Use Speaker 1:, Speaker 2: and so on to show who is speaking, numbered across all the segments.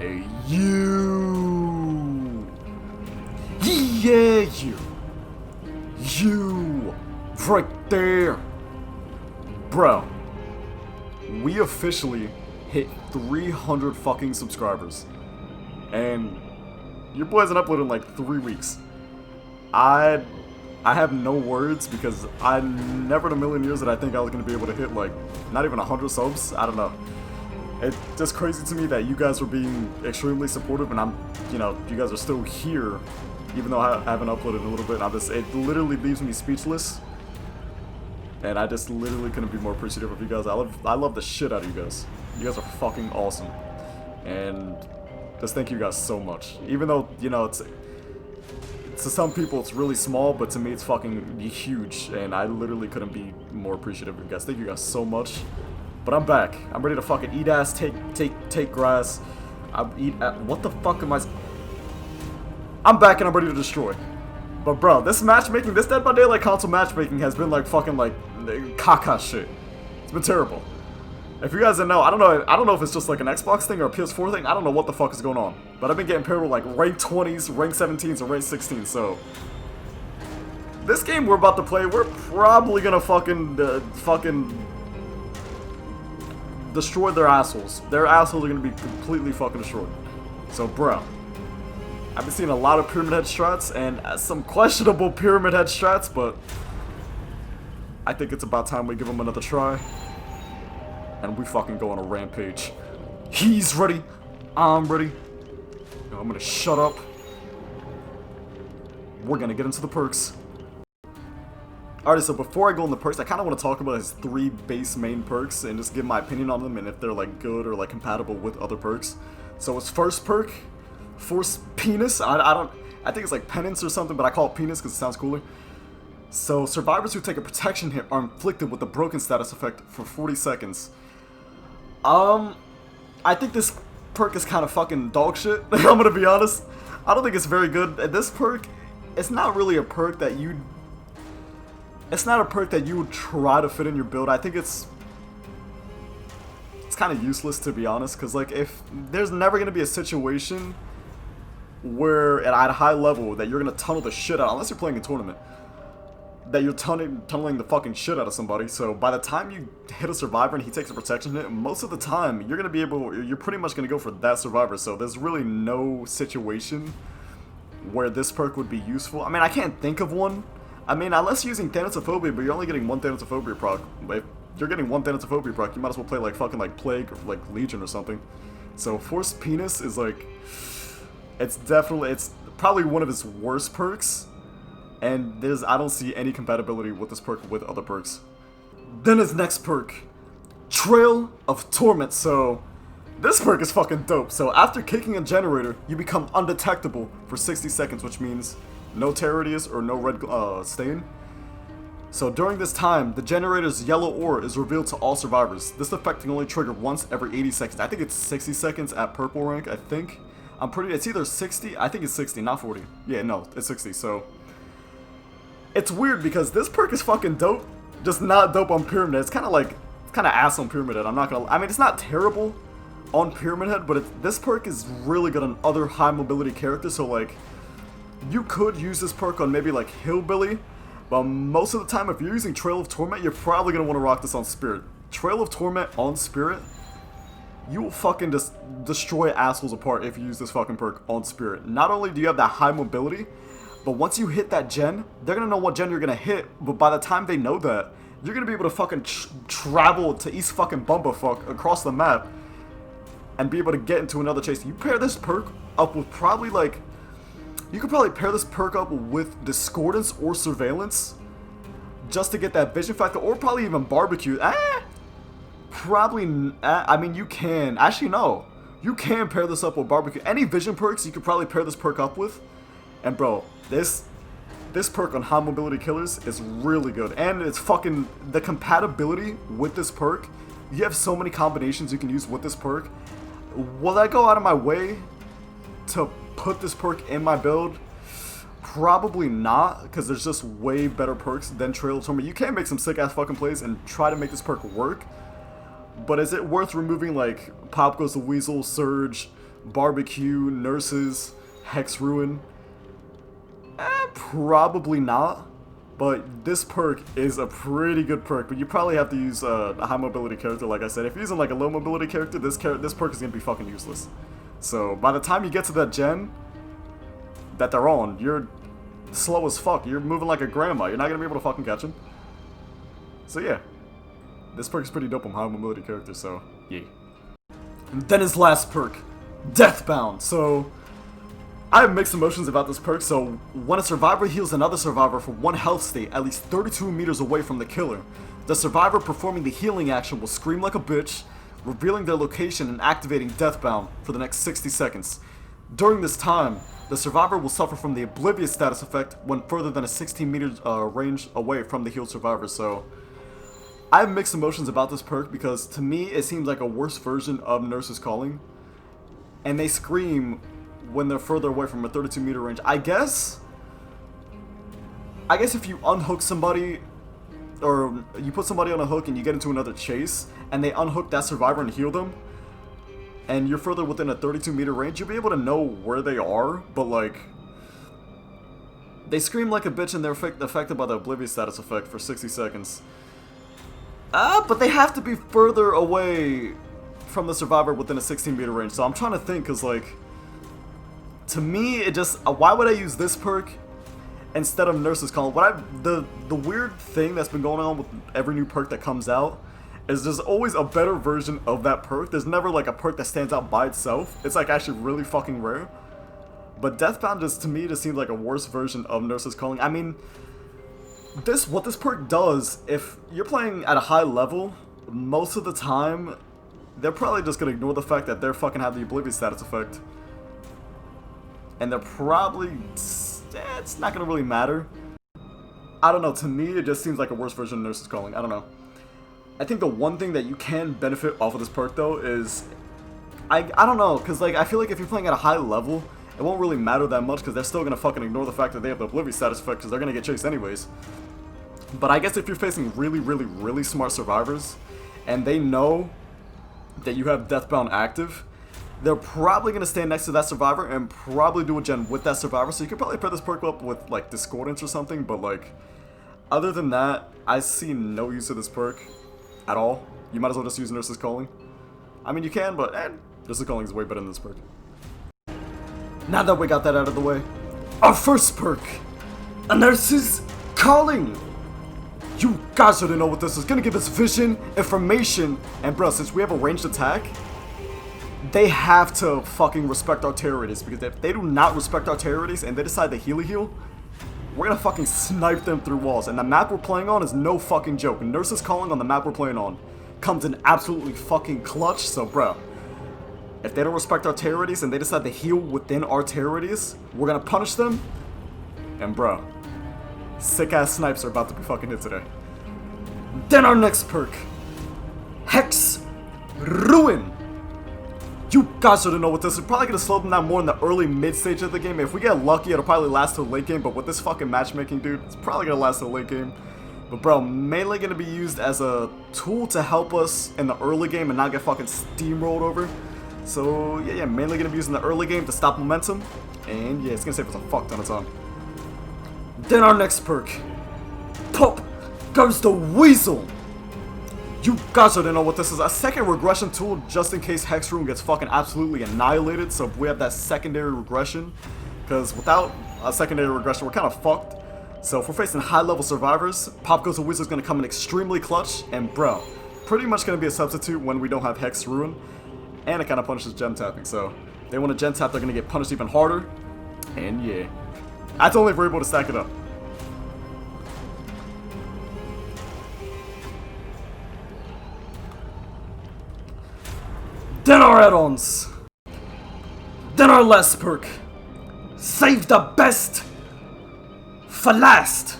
Speaker 1: Hey, you! Yeah, you! You! Right there! Bro, we officially hit 300 fucking subscribers. And your boy hasn't uploaded in like 3 weeks. I have no words because I never in a million years that I think I was going to be able to hit like not even 100 subs. I don't know. It's just crazy to me that you guys are being extremely supportive and you guys are still here even though I haven't uploaded in a little bit. It literally leaves me speechless. And I just literally couldn't be more appreciative of you guys. I love the shit out of you guys. You guys are fucking awesome. And just thank you guys so much. Even though, to some people it's really small, but to me it's fucking huge. And I literally couldn't be more appreciative of you guys. Thank you guys so much. But I'm back. I'm ready to fucking eat ass, take grass. What the fuck am I? I'm back and I'm ready to destroy. But bro, this matchmaking, this Dead by Daylight console matchmaking has been like fucking like caca shit. It's been terrible. If you guys didn't know, I don't know if it's just like an Xbox thing or a PS4 thing. I don't know what the fuck is going on. But I've been getting paired with like rank 20s, rank 17s, and rank 16s. So this game we're about to play, we're probably gonna fucking destroy their assholes. Their assholes are gonna be completely fucking destroyed. So bro, I've been seeing a lot of pyramid head strats and some questionable pyramid head strats, but I think it's about time we give them another try. And we fucking go on a rampage. He's ready. I'm ready. I'm gonna shut up. We're gonna get into the perks. Alright, so before I go on the perks, I kind of want to talk about his 3 base main perks and just give my opinion on them and if they're like good or like compatible with other perks. So his first perk, Force Penis. I think it's like Penance or something, but I call it Penis because it sounds cooler. So survivors who take a protection hit are inflicted with the broken status effect for 40 seconds. I think this perk is kind of fucking dog shit. I'm gonna be honest. I don't think it's very good. This perk, it's not really a perk that you would try to fit in your build. I think it's kind of useless, to be honest, because like if there's never gonna be a situation where at a high level that you're gonna tunnel the shit out, unless you're playing a tournament, that you're tunneling the fucking shit out of somebody. So by the time you hit a survivor and he takes a protection hit, most of the time you're pretty much gonna go for that survivor. So there's really no situation where this perk would be useful. I mean, I can't think of one. I mean, unless you're using Thanatophobia, but you're only getting one Thanatophobia proc. If you're getting one Thanatophobia proc, you might as well play like fucking like Plague or like Legion or something. So Force Penis is like, it's probably one of his worst perks. And I don't see any compatibility with this perk with other perks. Then his next perk, Trail of Torment. So this perk is fucking dope. So after kicking a generator, you become undetectable for 60 seconds, which means no tear radius or no red stain. So during this time, the generator's yellow ore is revealed to all survivors. This effect can only trigger once every 80 seconds. I think it's 60 seconds at purple rank, I think. It's either 60, I think it's 60, not 40. Yeah, no, it's 60, so it's weird because this perk is fucking dope, just not dope on Pyramid Head. It's kind of ass on Pyramid Head. I mean, it's not terrible on Pyramid Head, but this perk is really good on other high mobility characters. So like, you could use this perk on maybe like Hillbilly, but most of the time if you're using Trail of Torment, you're probably going to want to rock this on Spirit. Trail of Torment on Spirit, you will fucking just destroy assholes apart if you use this fucking perk on Spirit. Not only do you have that high mobility, but once you hit that gen, they're gonna know what gen you're gonna hit, but by the time they know that, you're gonna be able to fucking travel to East fucking Bumblefuck across the map and be able to get into another chase. You pair this perk up with you could probably pair this perk up with Discordance or Surveillance just to get that vision factor, or probably even Barbecue. I mean, you can. Actually, no. You can pair this up with Barbecue. Any vision perks you could probably pair this perk up with. And bro, this perk on high mobility killers is really good. And it's fucking, the compatibility with this perk, you have so many combinations you can use with this perk. Will I go out of my way to put this perk in my build? Probably not, because there's just way better perks than Trail of Torment. You can make some sick ass fucking plays and try to make this perk work. But is it worth removing like Pop Goes the Weasel, Surge, Barbecue, Nurses, Hex Ruin. Probably not. But this perk is a pretty good perk, but you probably have to use a high mobility character, like I said. If you're using like a low mobility character, this perk is going to be fucking useless. So by the time you get to that gen that they're on, you're slow as fuck. You're moving like a grandma. You're not going to be able to fucking catch him. So yeah, this perk is pretty dope on high mobility characters, so yeah. And then his last perk, Deathbound. So I have mixed emotions about this perk. So when a survivor heals another survivor for 1 health state at least 32 meters away from the killer, the survivor performing the healing action will scream like a bitch, revealing their location and activating Deathbound for the next 60 seconds. During this time, the survivor will suffer from the Oblivious status effect when further than a 16 meters range away from the healed survivor. So I have mixed emotions about this perk because to me it seems like a worse version of Nurse's Calling, and they scream when they're further away from a 32 meter range. I guess if you unhook somebody, or you put somebody on a hook and you get into another chase and they unhook that survivor and heal them, and you're further within a 32 meter range, you'll be able to know where they are. But like, they scream like a bitch and they're affected by the Oblivious status effect for 60 seconds. But they have to be further away from the survivor within a 16 meter range. So I'm trying to think, cause like, to me, it just, why would I use this perk instead of Nurse's Calling? The weird thing that's been going on with every new perk that comes out is there's always a better version of that perk. There's never like a perk that stands out by itself. It's like actually really fucking rare. But Deathbound just, to me, just seems like a worse version of Nurse's Calling. I mean, what this perk does, if you're playing at a high level, most of the time, they're probably just gonna ignore the fact that they're fucking have the Oblivious status effect. And they're probably, it's not gonna really matter. I don't know, to me it just seems like a worse version of Nurse's Calling. I don't know. I think the one thing that you can benefit off of this perk though is, I don't know, cause like I feel like if you're playing at a high level, it won't really matter that much because they're still gonna fucking ignore the fact that they have the Oblivious status effect because they're gonna get chased anyways. But I guess if you're facing really smart survivors and they know that you have Deathbound active, they're probably going to stand next to that survivor and probably do a gen with that survivor. So you could probably pair this perk up with like Discordance or something. But like, other than that, I see no use of this perk at all. You might as well just use Nurse's Calling. I mean, you can, but Nurse's Calling is way better than this perk. Now that we got that out of the way, our first perk, a Nurse's Calling. You guys should know what this is. Gonna give us vision, information, and bro, since we have a ranged attack, they have to fucking respect our terror radius, because if they do not respect our terror radius and they decide to heal, we're gonna fucking snipe them through walls. And the map we're playing on is no fucking joke. Nurse's Calling on the map we're playing on comes in absolutely fucking clutch. So bro, if they don't respect our terror radius and they decide to heal within our terror radius, we're gonna punish them. And bro, sick ass snipes are about to be fucking hit today. Then our next perk, Hex Ruin. You guys should know what this is. Probably gonna slow them down more in the early mid stage of the game. If we get lucky, it'll probably last till late game. But with this fucking matchmaking, dude, it's probably gonna last till late game. But bro, mainly gonna be used as a tool to help us in the early game and not get fucking steamrolled over. So yeah, mainly gonna be used in the early game to stop momentum. And yeah, it's gonna save us a fuck ton of time. Then our next perk, Pop goes the Weasel. You guys already know what this is. A second regression tool just in case Hex Ruin gets fucking absolutely annihilated. So if we have that secondary regression, because without a secondary regression we're kind of fucked. So if we're facing high level survivors, Pop Goes the Weasel is going to come in extremely clutch. And bro, pretty much going to be a substitute when we don't have Hex Ruin. And it kind of punishes gem tapping. So if they want to gem tap, they're going to get punished even harder. And yeah, that's only if we're able to stack it up. Then our add-ons. Then our last perk. Save the best for last.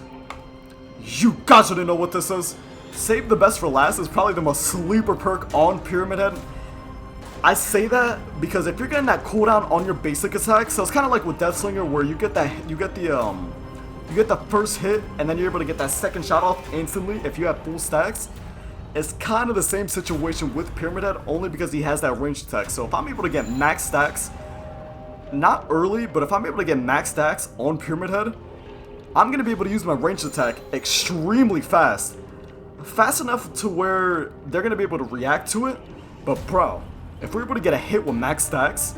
Speaker 1: You guys shouldn't know what this is. Save the best for last is probably the most sleeper perk on Pyramid Head. I say that because if you're getting that cooldown on your basic attack, so it's kind of like with Deathslinger where you get the first hit and then you're able to get that second shot off instantly if you have full stacks. is kind of the same situation with Pyramid Head, only because he has that ranged attack. So if I'm able to get max stacks, not early, but if I'm able to get max stacks on Pyramid Head, I'm going to be able to use my ranged attack extremely fast. Fast enough to where they're going to be able to react to it. But bro, if we're able to get a hit with max stacks,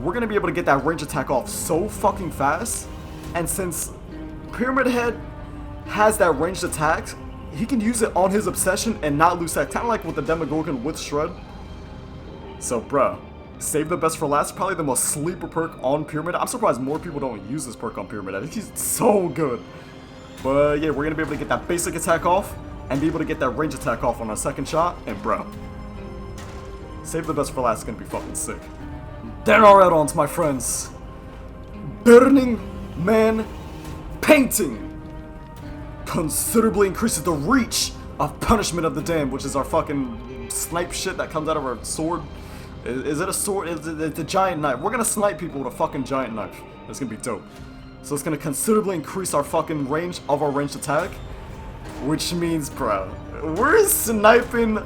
Speaker 1: we're going to be able to get that ranged attack off so fucking fast. And since Pyramid Head has that ranged attack, he can use it on his obsession and not lose that, kind of like with the Demogorgon with Shred. So bro, save the best for last. Probably the most sleeper perk on Pyramid. I'm surprised more people don't use this perk on Pyramid. I think he's so good. But yeah, we're gonna be able to get that basic attack off and be able to get that range attack off on our second shot. And bro, save the best for last is gonna be fucking sick. There are add-ons, my friends. Burning Man Painting considerably increases the reach of Punishment of the Damned, which is our fucking snipe shit that comes out of our sword. Is it a sword? It's a giant knife. We're gonna snipe people with a fucking giant knife. It's gonna be dope. So it's gonna considerably increase our fucking range of our ranged attack, which means, bro, we're sniping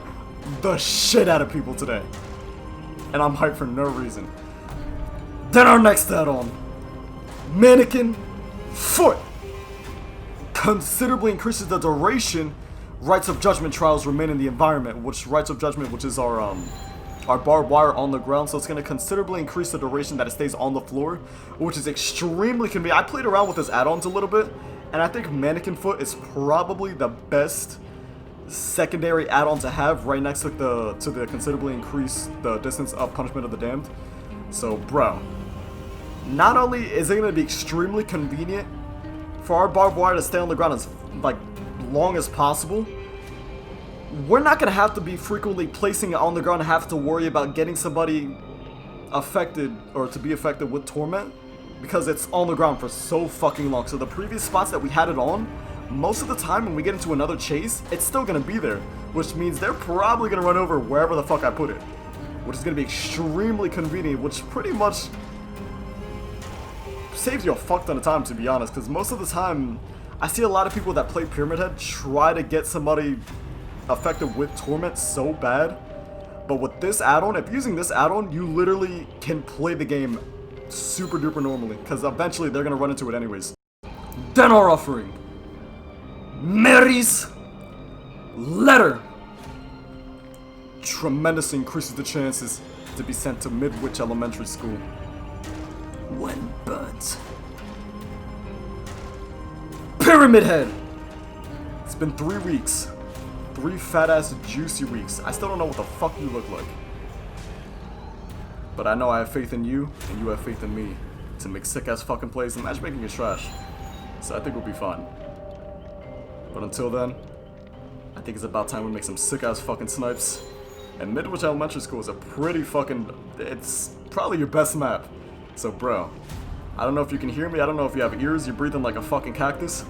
Speaker 1: the shit out of people today. And I'm hyped for no reason. Then our next add-on, Mannequin Foot, considerably increases the duration Rites of Judgment trials remain in the environment, which Rites of Judgment, which is our barbed wire on the ground, so it's going to considerably increase the duration that it stays on the floor, which is extremely convenient. I played around with this add-ons a little bit, and I think Mannequin Foot is probably the best secondary add-on to have right next to the considerably increase the distance of Punishment of the Damned. So bro, not only is it going to be extremely convenient for our barbed wire to stay on the ground as like long as possible, we're not going to have to be frequently placing it on the ground and have to worry about getting somebody affected or to be affected with Torment, because it's on the ground for so fucking long. So the previous spots that we had it on, most of the time when we get into another chase, it's still going to be there, which means they're probably going to run over wherever the fuck I put it, which is going to be extremely convenient, which pretty much saves you a fuck ton of time, to be honest, because most of the time I see a lot of people that play Pyramid Head try to get somebody affected with Torment so bad, but with this add-on, if using this add-on, you literally can play the game super duper normally, because eventually they're going to run into it anyways. Then our offering, Mary's Letter, tremendously increases the chances to be sent to Midwich Elementary School when burnt. Pyramid Head! It's been 3 weeks. 3 fat-ass juicy weeks. I still don't know what the fuck you look like. But I know I have faith in you, and you have faith in me to make sick-ass fucking plays, and matchmaking is trash. So I think we'll be fine. But until then, I think it's about time we make some sick-ass fucking snipes. And Midwich Elementary School is a pretty fucking... it's probably your best map. So bro, I don't know if you can hear me, I don't know if you have ears, you're breathing like a fucking cactus.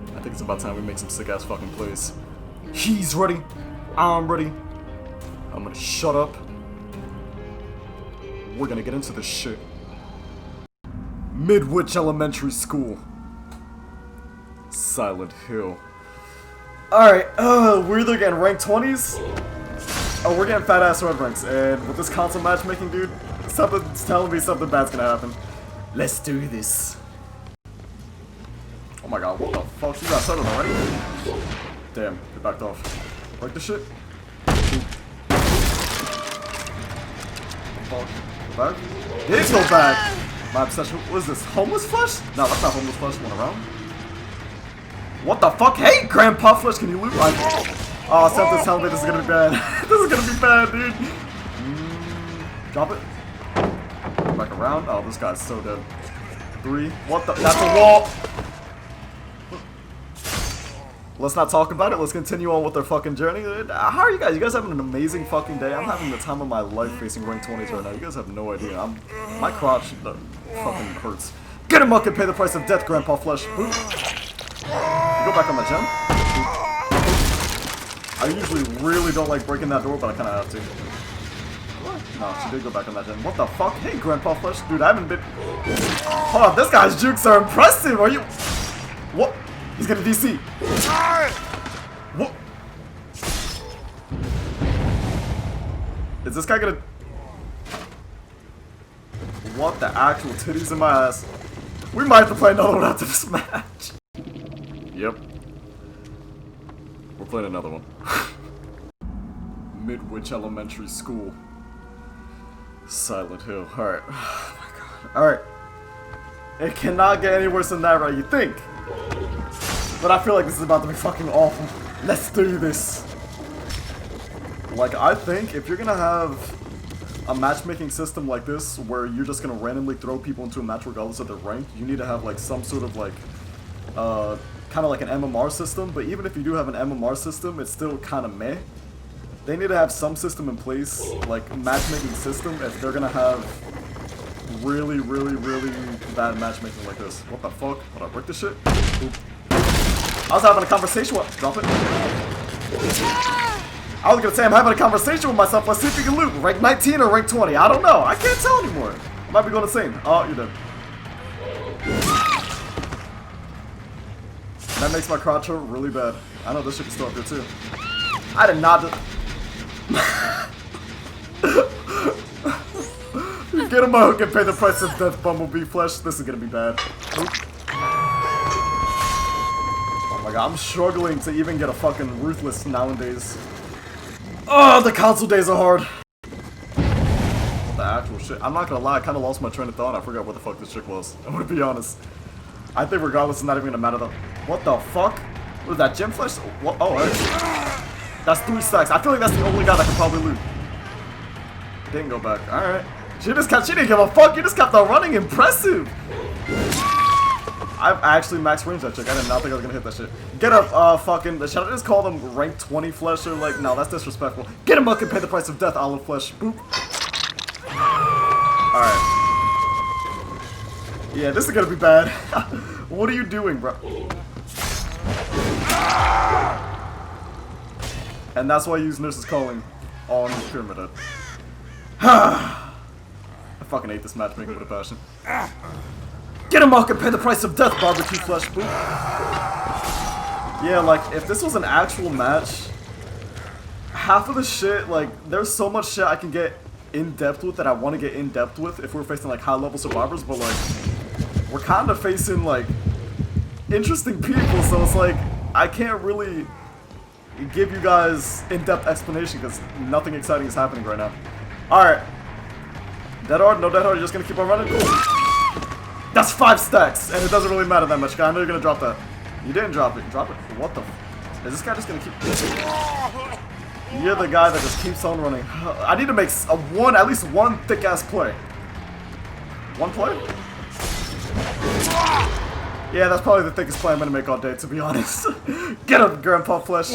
Speaker 1: I think it's about time we make some sick ass fucking plays. He's ready, I'm ready. I'm gonna shut up. We're gonna get into this shit. Midwich Elementary School. Silent Hill. Alright, we're either getting rank 20s, or we're getting fat ass red ranks, and with this console matchmaking, dude, something's telling me something bad's gonna happen. Let's do this. Oh my god, what the fuck? You got settled already? Damn, get backed off. Like this shit? Fuck. Go back? Did go back! My obsession. What is this? Homeless flesh? No, that's not homeless flesh. One around. What the fuck? Hey, Grandpa Flesh, can you loot? Oh, something's telling me this is gonna be bad. This is gonna be bad, dude. Drop it. Go back around. Oh, this guy's so dead. 3. What the? That's a wall! Let's not talk about it. Let's continue on with our fucking journey. How are you guys? You guys having an amazing fucking day? I'm having the time of my life facing rank 20s right now. You guys have no idea. My crotch fucking hurts. Get him up and pay the price of death, Grandpa Flesh. Boop. Go back on the gem. Boop. I usually really don't like breaking that door, but I kind of have to. What? No, she did go back on that gem. What the fuck? Hey, Grandpa Flesh. Dude, I haven't been... Hold on, this guy's jukes are impressive. Are you... What? He's gonna DC. What? Is this guy gonna... What the actual titties in my ass? We might have to play another one after this match. Yep. We're playing another one. Midwich Elementary School. Silent Hill. Alright. Oh my god. Alright. It cannot get any worse than that, right? You think? But I feel like this is about to be fucking awful. Let's do this. Like, I think if you're gonna have a matchmaking system like this, where you're just gonna randomly throw people into a match regardless of their rank, you need to have like some sort of like, kind of like an MMR system. But even if you do have an MMR system, it's still kind of meh. They need to have some system in place, like matchmaking system, if they're gonna have really, really, really bad matchmaking like this. What the fuck? Hold on, break this shit. Oop. I was having a conversation with... Drop it. I was gonna say I'm having a conversation with myself. Let's see if you can loot. Rank 19 or rank 20? I don't know. I can't tell anymore. I might be going insane. Oh, you're dead. That makes my crotch hurt really bad. I know this shit can still up here too. I did not just... Get him a hook and pay the price of death, Bumblebee Flesh. This is gonna be bad. Oop. Oh my god, I'm struggling to even get a fucking Ruthless nowadays. Oh, the console days are hard. What the actual shit? I'm not gonna lie, I kinda lost my train of thought. I forgot what the fuck this chick was. I'm gonna be honest. I think regardless, it's not even gonna matter though. What the fuck? What is that, Gem Flesh? What? Oh, right. That's 3 stacks. I feel like that's the only guy that can probably loot. Didn't go back. Alright. She didn't give a fuck. You just kept on running. Impressive. I've actually max range that chick. I did not think I was gonna hit that shit. Get up, fucking. Should I just call them rank 20 Flesh or like? No, that's disrespectful. Get him up and pay the price of death, Olive Flesh. Boop. Alright. Yeah, this is gonna be bad. What are you doing, bro? And that's why I use Nurse's Calling on Pyramid Head. I fucking hate this matchmaking with a passion. Get him up and pay the price of death, Barbecue Flesh. Boop. Yeah, like, if this was an actual match, half of the shit, like, there's so much shit I can get in-depth with that I want to get in-depth with if we're facing, like, high-level survivors, but, like, we're kind of facing, like, interesting people, so it's like, I can't really give you guys in-depth explanation because nothing exciting is happening right now. Alright. Dead hard? No dead hard? You're just gonna keep on running? Cool. That's 5 stacks, and it doesn't really matter that much, guy. I know you're gonna drop that. You didn't drop it. Drop it. What the f... Is this guy just gonna keep... You're the guy that just keeps on running. I need to make at least one thick-ass play. One play? Yeah, that's probably the thickest play I'm gonna make all day, to be honest. Get up, Grandpa Flesh.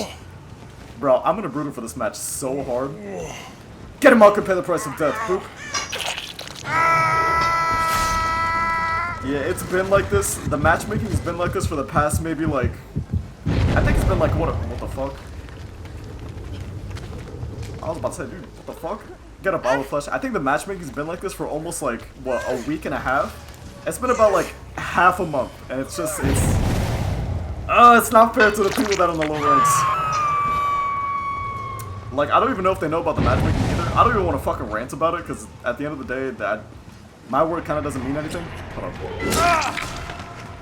Speaker 1: Bro, I'm gonna brutal for this match so hard. Get him out and pay the price of death. Boop. Yeah, it's been like this. The matchmaking has been like this for the past maybe like... I think it's been like, what the fuck? I was about to say, dude, what the fuck? Get up, Olive Flesh. I think the matchmaking has been like this for almost like, what, a week and a half? It's been about like half a month, and it's just, it's not fair to the people that are on the low ranks. Like, I don't even know if they know about the matchmaking either. I don't even want to fucking rant about it, because at the end of the day, my word kind of doesn't mean anything. Hold on.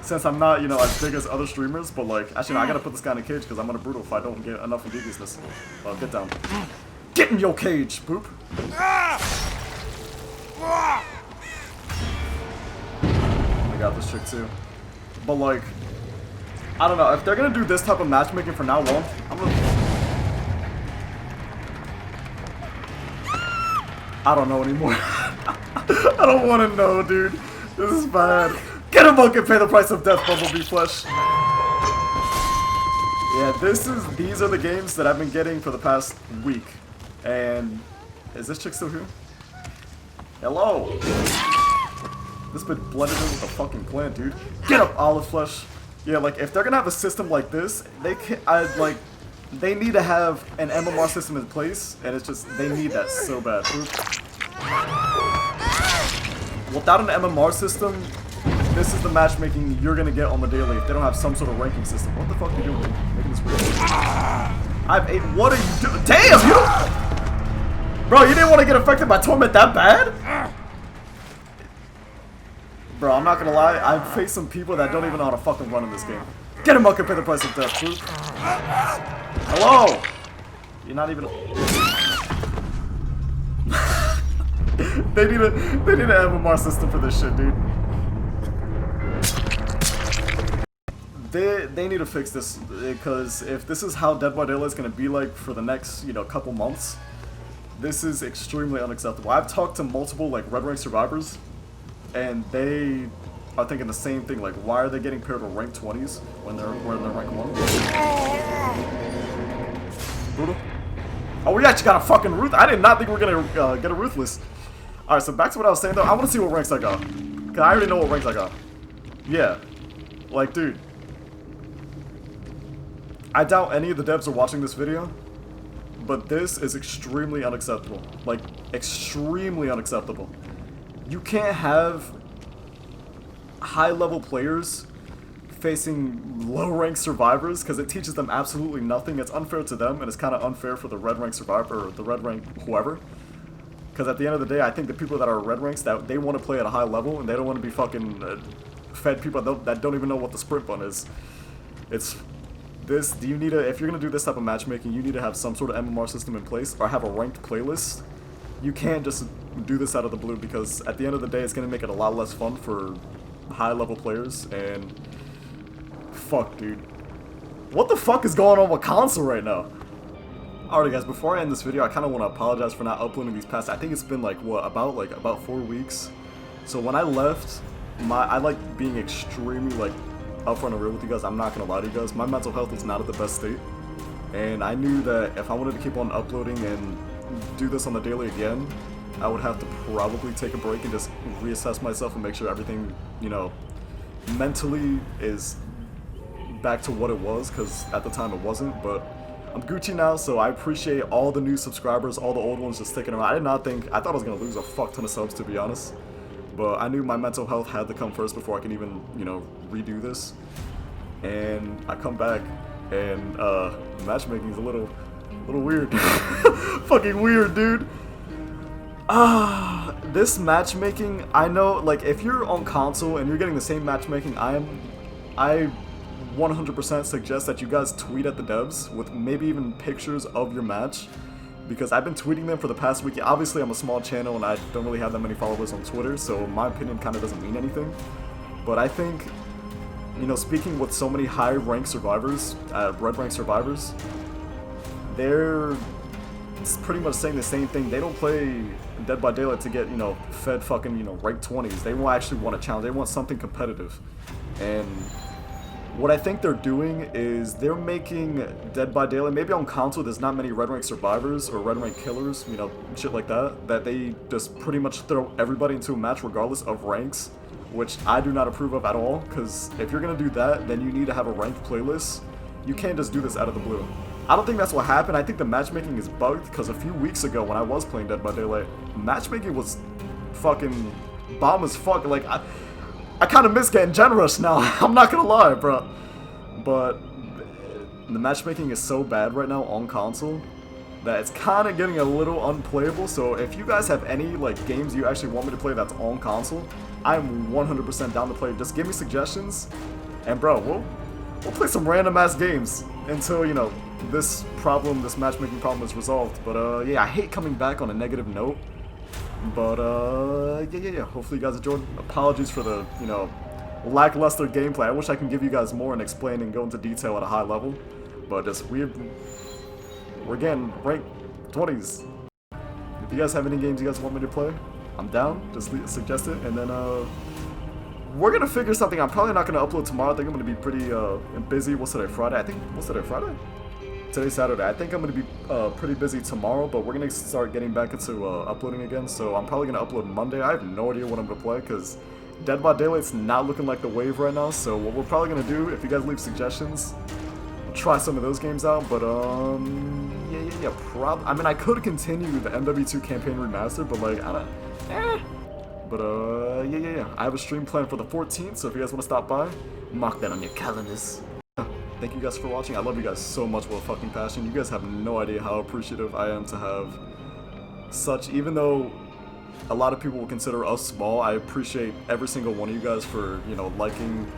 Speaker 1: Since I'm not, you know, as big as other streamers, but like, actually, no, I gotta put this guy in a cage, because I'm gonna brutal if I don't get enough of deviousness. Get down. Get in your cage, Boop. I got this chick too. But like, I don't know, if they're gonna do this type of matchmaking from now on, I'm gonna... I don't know anymore. I don't want to know, dude. This is bad. Get him up and pay the price of death, Bumblebee Flesh. Yeah, these are the games that I've been getting for the past week. And is this chick still here? Hello. This been blended in with the fucking clan, dude. Get up, Olive Flesh. Yeah, like if they're gonna have a system like this, they need to have an MMR system in place, and it's just, they need that so bad. Without an MMR system, this is the matchmaking you're gonna get on the daily if they don't have some sort of ranking system. What the fuck are you doing? Making this weird. I've ate. What are you doing? Damn, you! Bro, you didn't want to get affected by torment that bad? Bro, I'm not gonna lie, I've faced some people that don't even know how to fucking run in this game. Get him up and pay the price of death, dude. Hello! You're not even... they need an MMR system for this shit, dude. They need to fix this, because if this is how Dead by Daylight is gonna be like for the next, you know, couple months, this is extremely unacceptable. I've talked to multiple, like, Red Rank survivors, and they are thinking the same thing, like, why are they getting paired with rank 20s when they're rank 1? Brutal. Oh, we actually got a fucking Ruth. I did not think we were gonna get a Ruthless. Alright, so back to what I was saying though, I want to see what ranks I got. Cause I already know what ranks I got. Yeah. Like, dude. I doubt any of the devs are watching this video, but this is extremely unacceptable. Like, extremely unacceptable. You can't have high-level players facing low-rank survivors because it teaches them absolutely nothing. It's unfair to them, and it's kind of unfair for the red-rank survivor, or the red-rank whoever. Because at the end of the day, I think the people that are red ranks, that they want to play at a high level, and they don't want to be fucking fed people that don't even know what the sprint button is. It's this. Do you need to, if you're gonna do this type of matchmaking, you need to have some sort of MMR system in place, or have a ranked playlist. You can't just do this out of the blue, because at the end of the day, it's gonna make it a lot less fun for high-level players. And fuck, dude, what the fuck is going on with console right now? Alright guys, before I end this video, I kind of want to apologize for not uploading these past, I think it's been like, what, about 4 weeks. So when I left, I like being extremely like upfront and real with you guys. I'm not going to lie to you guys, my mental health is not at the best state. And I knew that if I wanted to keep on uploading and do this on the daily again, I would have to probably take a break and just reassess myself and make sure everything, you know, mentally is back to what it was, because at the time it wasn't. But I'm Gucci now, so I appreciate all the new subscribers, all the old ones just sticking around. I thought I was going to lose a fuck ton of subs, to be honest. But I knew my mental health had to come first before I can even, you know, redo this. And I come back, and matchmaking is a little weird. Fucking weird, dude. This matchmaking, I know, like, if you're on console and you're getting the same matchmaking I 100% suggest that you guys tweet at the devs with maybe even pictures of your match, because I've been tweeting them for the past week. Obviously, I'm a small channel and I don't really have that many followers on Twitter, so my opinion kind of doesn't mean anything. But I think, you know, speaking with so many high-ranked survivors, red-ranked survivors, they're pretty much saying the same thing. They don't play Dead by Daylight to get, you know, fed fucking, you know, rank 20s. They actually want a challenge. They want something competitive. And what I think they're doing is they're making Dead by Daylight, maybe on console there's not many red rank survivors or red rank killers, you know, shit like that, that they just pretty much throw everybody into a match regardless of ranks, which I do not approve of at all, because if you're going to do that, then you need to have a ranked playlist. You can't just do this out of the blue. I don't think that's what happened. I think the matchmaking is bugged, because a few weeks ago when I was playing Dead by Daylight, matchmaking was fucking bomb as fuck. Like, I kind of miss getting Gen Rush now, I'm not gonna lie, bro. But the matchmaking is so bad right now on console that it's kind of getting a little unplayable. So if you guys have any like games you actually want me to play that's on console, I'm 100% down to play. Just give me suggestions, and bro, we'll play some random ass games until, you know, this matchmaking problem is resolved. But yeah, I hate coming back on a negative note. But yeah. Hopefully you guys enjoyed. Apologies for the, you know, lackluster gameplay. I wish I can give you guys more and explain and go into detail at a high level. But just we're getting ranked 20s. If you guys have any games you guys want me to play, I'm down. Just suggest it, and then we're gonna figure something. I'm probably not gonna upload tomorrow. I think I'm gonna be pretty busy. What's today? Friday? What's today? Friday? Today's Saturday. I think I'm going to be pretty busy tomorrow, but we're going to start getting back into uploading again, so I'm probably going to upload Monday. I have no idea what I'm going to play, because Dead by Daylight's not looking like the wave right now, so what we're probably going to do, if you guys leave suggestions, we'll try some of those games out, but yeah, I mean, I could continue the MW2 campaign remastered, but like, I don't, but yeah, I have a stream planned for the 14th, so if you guys want to stop by, mark that on your calendars. Thank you guys for watching. I love you guys so much with a fucking passion. You guys have no idea how appreciative I am to have such, even though a lot of people will consider us small, I appreciate every single one of you guys for, you know, liking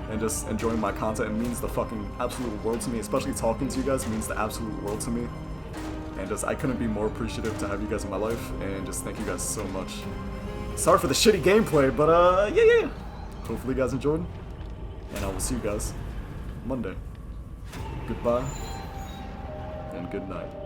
Speaker 1: and just enjoying my content. It means the fucking absolute world to me, especially talking to you guys means the absolute world to me. And just, I couldn't be more appreciative to have you guys in my life, and just thank you guys so much. Sorry for the shitty gameplay, but yeah. Hopefully you guys enjoyed, and I will see you guys Monday. Goodbye, and good night.